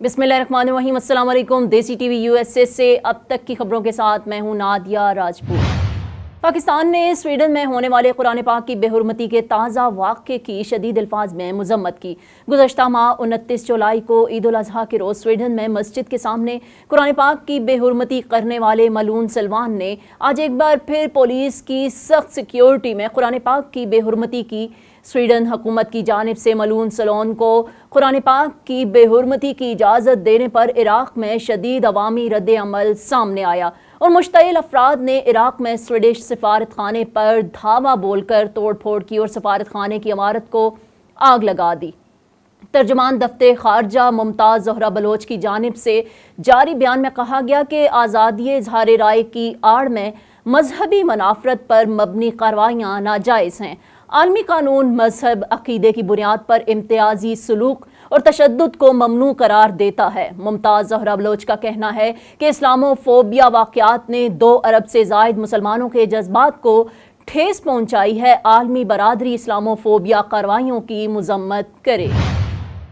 बिस्मिल्लाहिर्रहमानिर्रहीम। अस्सलाम वालेकुम। देसी टीवी यूएसए से अब तक की खबरों के साथ मैं हूं नादिया राजपूत। पाकिस्तान ने स्वीडन में होने वाले कुरान पाक की बेहुरमती के ताज़ा वाक़े की शदीद अल्फाज में मज़म्मत की। गुज़श्ता माह 29 जुलाई को ईद उल अज़हा के रोज़ स्वीडन में मस्जिद के सामने कुरान पाक की बेहुरमती करने वाले मलून सलमान ने आज एक बार फिर पुलिस की सख्त सिक्योरिटी में कुरान पाक की बेहुरमती की। स्वीडन हुकूमत की जानिब से मलून सलोन को कुरान पाक की बेहुरमती की इजाज़त देने पर इराक़ में शदीद अवामी रद्द अमल सामने आया और मुश्तइल अफराद ने इराक़ में स्वीडिश सफारत खाने पर धावा बोलकर तोड़ फोड़ की और सफारत खाने की इमारत को आग लगा दी। तर्जुमान दफ्तर खारजा मुमताज़ ज़हरा बलोच की जानिब से जारी बयान में कहा गया कि आज़ादी इज़हार राय की आड़ में मजहबी मनाफरत पर मबनी कार्रवाइयाँ नाजायज़ हैं। आलमी कानून मजहब अकीदे की बुनियाद पर इम्तियाजी सलूक और तशद्दुद को ममनू करार देता है। मुमताज़ ज़हरा बलोच का कहना है कि इस्लामोफोबिया वाक़यात ने 2 अरब से ज़ायद मुसलमानों के जज्बात को ठेस पहुँचाई है। आलमी बरादरी इस्लामोफोबिया कार्रवाइयों की मज़म्मत करे।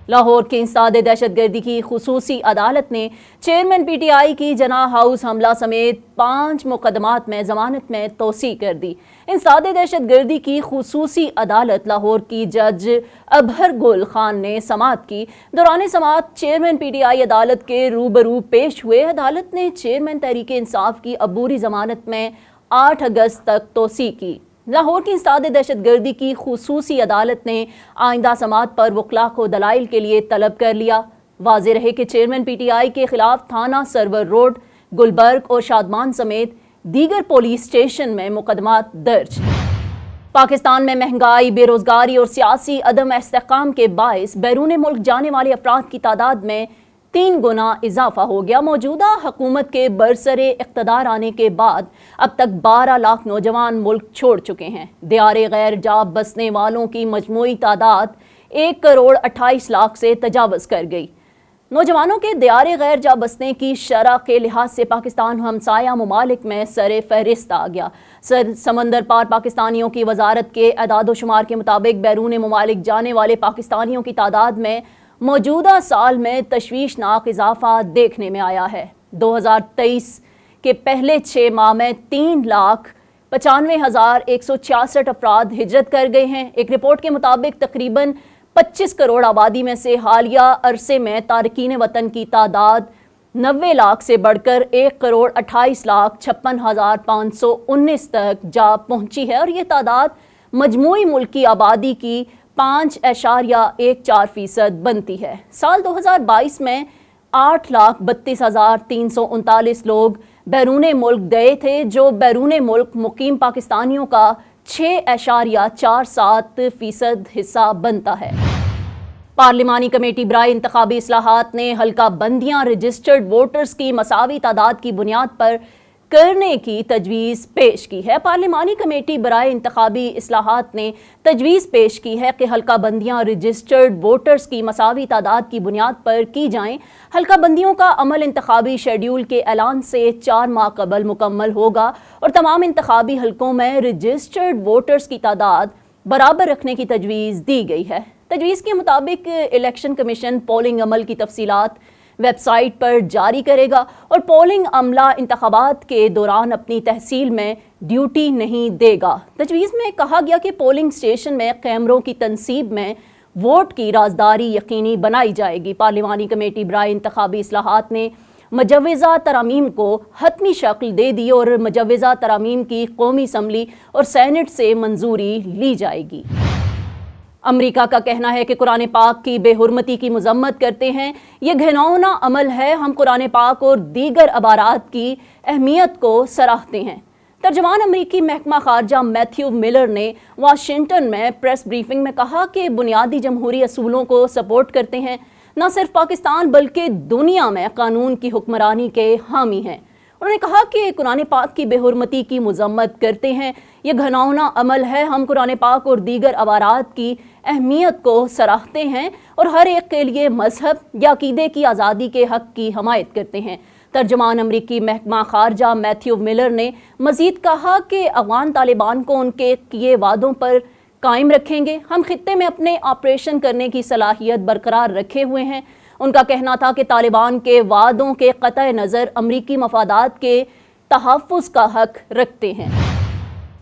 लाहौर के इंसदाद दहशतगर्दी की खुसूसी अदालत ने चेयरमैन PTI की जना हाउस हमला समेत 5 मुकदमात में जमानत में तोसी कर दी। इंसदाद दहशतगर्दी की खुसूसी अदालत लाहौर की जज अबहर गुल खान ने समाअत की। दौरान समाअत चेयरमैन PTI अदालत के रूबरू पेश हुए। अदालत ने चेयरमैन तहरीक इंसाफ की अबूरी जमानत में 8 अगस्त तक तोसी की। लाहौर की इंसदाद दहशतगर्दी की खुसूसी अदालत ने आइंदा समाअत पर वकला को दलाइल के लिए तलब कर लिया। वाज़ेह रहे कि चेयरमैन PTI के खिलाफ थाना सरवर रोड, गुलबर्ग और शादमान समेत दीगर पुलिस स्टेशन में मुकदमात दर्ज। पाकिस्तान में महंगाई, बेरोजगारी और सियासी अदम इस्तेहकाम के बायस बैरून मुल्क जाने वाले अफराद की तादाद में 3 गुना इजाफा हो गया। मौजूदा हुकूमत के बरसरे इक़्तिदार आने के बाद अब तक 12 लाख नौजवान मुल्क छोड़ चुके हैं। दियारे गैर जाब बसने वालों की मजमूई तादाद 1 करोड़ 28 लाख से तजावज़ कर गई। नौजवानों के दियारे गैर जा बसने की शरह के लिहाज से पाकिस्तान हमसाया ममालिक में सर फहरिस्त आ गया। समंदर पार पाकिस्तानियों की वजारत के एदाद शुमार के मुताबिक बैरून ममालिक जाने वाले पाकिस्तानियों की तादाद में मौजूदा साल में तशवीशनाक इजाफा देखने में आया है। 2023 के पहले 6 माह में 3,95,166 अफराद हिजरत कर गए हैं। एक रिपोर्ट के मुताबिक तकरीबन 25 करोड़ आबादी में से हालिया अरसे में तारकीन वतन की तादाद 90 लाख से बढ़कर 1 करोड़ 28 लाख 56,519 तक जा पहुंची है और ये तादाद मजमूई मुल्क की आबादी की 5.14% बनती है। साल 2022 में 8,32,339 लोग बैरून मुल्क गए थे, जो बैरून मुल्क मुकीम पाकिस्तानियों का 6.47% हिस्सा बनता है। पार्लिमानी कमेटी बराए इंतखाबी इस्लाहात ने हल्का बंदियां रजिस्टर्ड वोटर्स की मसावी तादाद की बुनियाद पर करने की तजवीज़ पेश की है। पार्लिमानी कमेटी बराए इंतखाबी इस्लाहात ने तजवीज़ पेश की है कि हल्का बंदियां रजिस्टर्ड वोटर्स की मसावी तादाद की बुनियाद पर की जाएं। हल्का बंदियों का अमल इंतखाबी शेड्यूल के ऐलान से 4 माह कबल मुकम्मल होगा और तमाम इंतखाबी हल्कों में रजिस्टर्ड वोटर्स की तादाद बराबर रखने की तजवीज़ दी गई है। तजवीज़ के मुताबिक इलेक्शन कमीशन पोलिंग अमल की तफसीलात वेबसाइट पर जारी करेगा और पोलिंग अमला इंतखाबात के दौरान अपनी तहसील में ड्यूटी नहीं देगा। तजवीज़ में कहा गया कि पोलिंग स्टेशन में कैमरों की तनसीब में वोट की राजदारी यकीनी बनाई जाएगी। पार्लिमानी कमेटी बराए इंतखाबी इस्लाहात ने मजवज़ा तरामीम को हतमी शक्ल दे दी और मजवज़ा तरामीम की कौमी असम्बली और सेनेट से मंजूरी ली जाएगी। अमेरिका का कहना है कि कुरान पाक की बेहुरमती की मजम्मत करते हैं। ये घिनौना अमल है। हम कुरान पाक और दीगर अबारात की अहमियत को सराहते हैं। तर्जुमान अमरीकी महकमा खारजा मैथ्यू मिलर ने वाशिंगटन में प्रेस ब्रीफिंग में कहा कि बुनियादी जमहूरी असूलों को सपोर्ट करते हैं। न सिर्फ पाकिस्तान बल्कि दुनिया में कानून की हुक्मरानी के हामी हैं। उन्होंने कहा कि कुरान पाक की बेहुरमती की मजम्मत करते हैं। ये घिनौना अमल है। हम कुरान पाक और दीगर अवारात की अहमियत को सराहते हैं और हर एक के लिए मजहब या अकीदे की आज़ादी के हक़ की हमायत करते हैं। तर्जुमान अमरीकी महकमा खारजा मैथ्यू मिलर ने मज़ीद कहा कि अफ़गान तालिबान को उनके किए वादों पर कायम रखेंगे। हम खित्ते में अपने ऑपरेशन करने की सलाहियत बरकरार रखे हुए हैं। ان کا کہنا تھا کہ طالبان کے وعدوں کے قطع نظر امریکی مفادات کے تحفظ کا حق رکھتے ہیں۔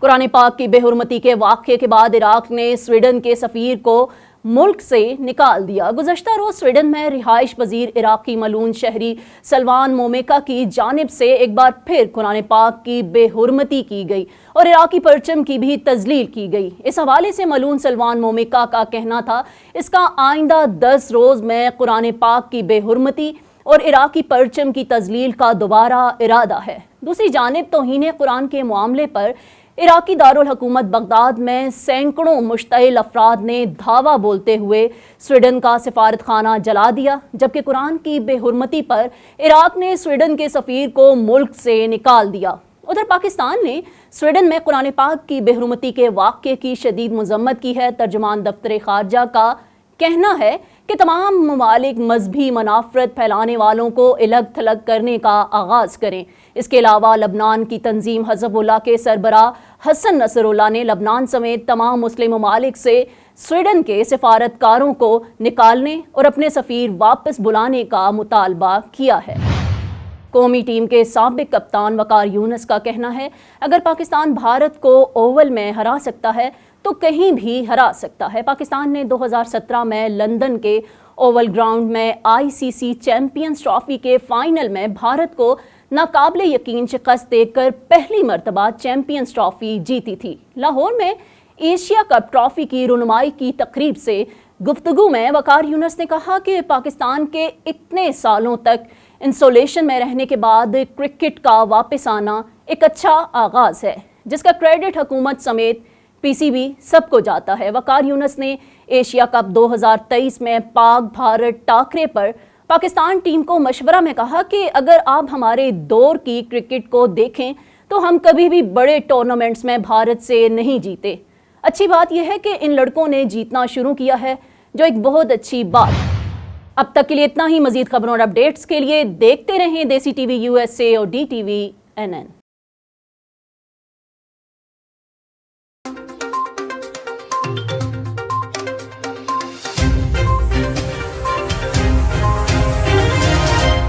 قرآن پاک کی بے حرمتی کے واقعے کے بعد عراق نے سویڈن کے سفیر کو ملک سے نکال دیا۔ گزشتہ روز سویڈن میں رہائش پذیر عراقی ملعون شہری سلوان مومیکا کی جانب سے ایک بار پھر قرآن پاک کی بے حرمتی کی گئی اور عراقی پرچم کی بھی تذلیل کی گئی۔ اس حوالے سے ملعون سلوان مومیکا کا کہنا تھا اس کا آئندہ 10 روز میں قرآن پاک کی بے حرمتی اور عراقی پرچم کی تذلیل کا دوبارہ ارادہ ہے۔ دوسری جانب توہین قرآن کے معاملے پر عراقی دارالحکومت بغداد میں سینکڑوں مشتعل افراد نے دھاوا بولتے ہوئے سویڈن کا سفارت خانہ جلا دیا، جبکہ قرآن کی بے حرمتی پر عراق نے سویڈن کے سفیر کو ملک سے نکال دیا۔ ادھر پاکستان نے سویڈن میں قرآن پاک کی بے حرمتی کے واقعے کی شدید مذمت کی ہے۔ ترجمان دفتر خارجہ کا کہنا ہے کہ تمام ممالک مذہبی منافرت پھیلانے والوں کو الگ تھلگ کرنے کا آغاز کریں۔ اس کے علاوہ لبنان کی تنظیم حزب اللہ کے سربراہ حسن نصر اللہ نے لبنان سمیت تمام مسلم ممالک سے سویڈن کے سفارتکاروں کو نکالنے اور اپنے سفیر واپس بلانے کا مطالبہ کیا ہے۔ قومی ٹیم کے سابق کپتان وقار یونس کا کہنا ہے اگر پاکستان بھارت کو اوول میں ہرا سکتا ہے تو کہیں بھی ہرا سکتا ہے۔ پاکستان نے 2017 میں لندن کے اوول گراؤنڈ میں ICC چیمپئنز ٹرافی کے فائنل میں بھارت کو ناقابل یقین شکست دے کر پہلی مرتبہ چیمپئنز ٹرافی جیتی تھی۔ لاہور میں ایشیا کپ ٹرافی کی رونمائی کی تقریب سے گفتگو میں وقار یونس نے کہا کہ پاکستان کے اتنے سالوں تک انسولیشن میں رہنے کے بعد کرکٹ کا واپس آنا ایک اچھا آغاز ہے، جس کا کریڈٹ حکومت سمیت PCB سب کو جاتا ہے۔ وقار یونس نے ایشیا کپ 2023 میں پاک بھارت ٹاکرے پر پاکستان ٹیم کو مشورہ میں کہا کہ اگر آپ ہمارے دور کی کرکٹ کو دیکھیں تو ہم کبھی بھی بڑے ٹورنامنٹس میں بھارت سے نہیں جیتے۔ اچھی بات یہ ہے کہ ان لڑکوں نے جیتنا شروع کیا ہے، جو ایک بہت اچھی بات۔ اب تک کے لیے اتنا ہی۔ مزید خبروں اور اپڈیٹس کے لیے دیکھتے رہیں دیسی TV USA اور DTV NN۔